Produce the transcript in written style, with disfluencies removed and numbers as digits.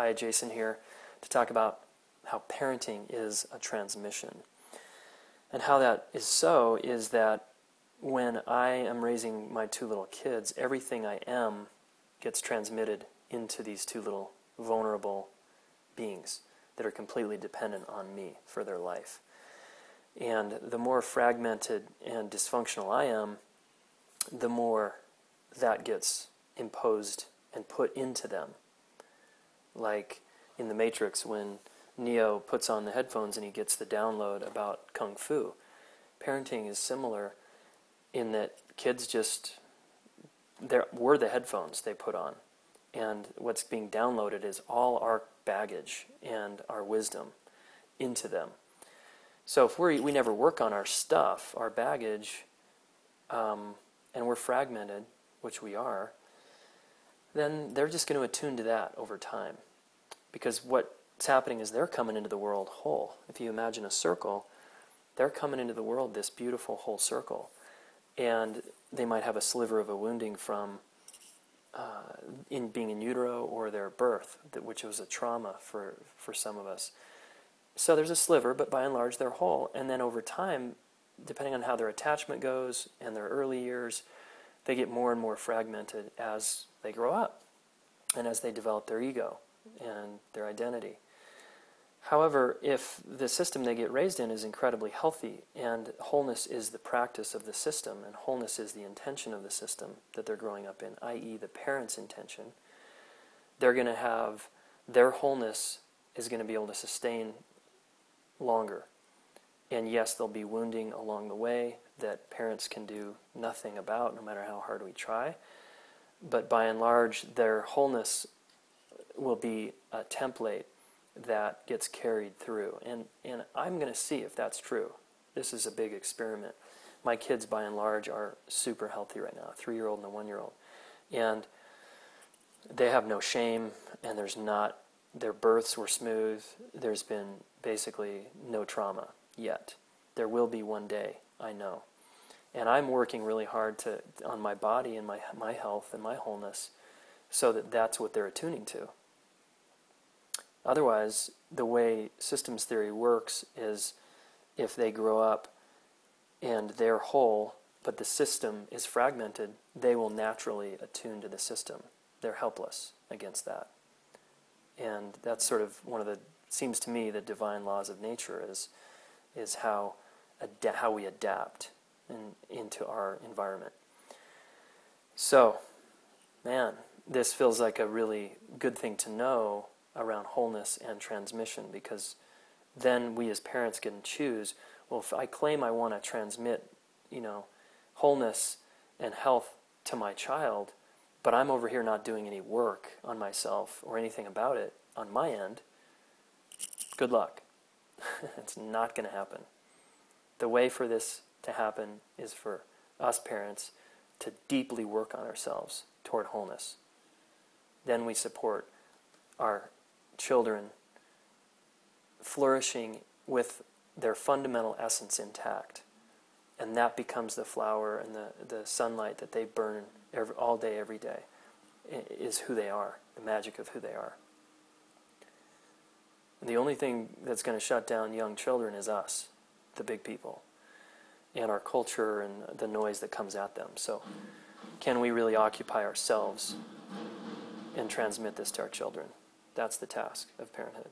Hi, Jason here, to talk about how parenting is a transmission. And how that is so is that when I am raising my two little kids, everything I am gets transmitted into these two little vulnerable beings that are completely dependent on me for their life. And the more fragmented and dysfunctional I am, the more that gets imposed and put into them. Like in The Matrix, when Neo puts on the headphones and he gets the download about Kung Fu. Parenting is similar in that kids just, we're the headphones they put on. And what's being downloaded is all our baggage and our wisdom into them. So if we never work on our stuff, our baggage, and we're fragmented, which we are, then they're just going to attune to that over time. Because what's happening is they're coming into the world whole. If you imagine a circle, they're coming into the world this beautiful whole circle. And they might have a sliver of a wounding from in being in utero or their birth, which was a trauma for some of us. So there's a sliver, but by and large they're whole. And then over time, depending on how their attachment goes and their early years, they get more and more fragmented as they grow up and as they develop their ego and their identity. However, if the system they get raised in is incredibly healthy, and wholeness is the practice of the system, and wholeness is the intention of the system that they're growing up in, i.e. the parent's intention, they're going to have, their wholeness is going to be able to sustain longer. And yes, there'll be wounding along the way that parents can do nothing about, no matter how hard we try. But by and large, their wholeness will be a template that gets carried through. And I'm going to see if that's true. This is a big experiment. My kids, by and large, are super healthy right now, a 3-year-old and a 1-year-old. And they have no shame, and there's not, their births were smooth. There's been basically no trauma yet. There will be one day, I know. And I'm working really hard on my body and my health and my wholeness so that that's what they're attuning to. Otherwise, the way systems theory works is if they grow up and they're whole, but the system is fragmented, they will naturally attune to the system. They're helpless against that. And that's sort of one of the, seems to me, the divine laws of nature is how we adapt into our environment. So, man, this feels like a really good thing to know around wholeness and transmission, because then we as parents can choose, well, if I claim I want to transmit, wholeness and health to my child, but I'm over here not doing any work on myself or anything about it on my end, good luck. It's not going to happen. The way for this to happen is for us parents to deeply work on ourselves toward wholeness. Then we support our children flourishing with their fundamental essence intact. And that becomes the flower and the sunlight that they burn all day, every day, is who they are, the magic of who they are. And the only thing that's going to shut down young children is us, the big people, and our culture and the noise that comes at them. So can we really occupy ourselves and transmit this to our children? That's the task of parenthood.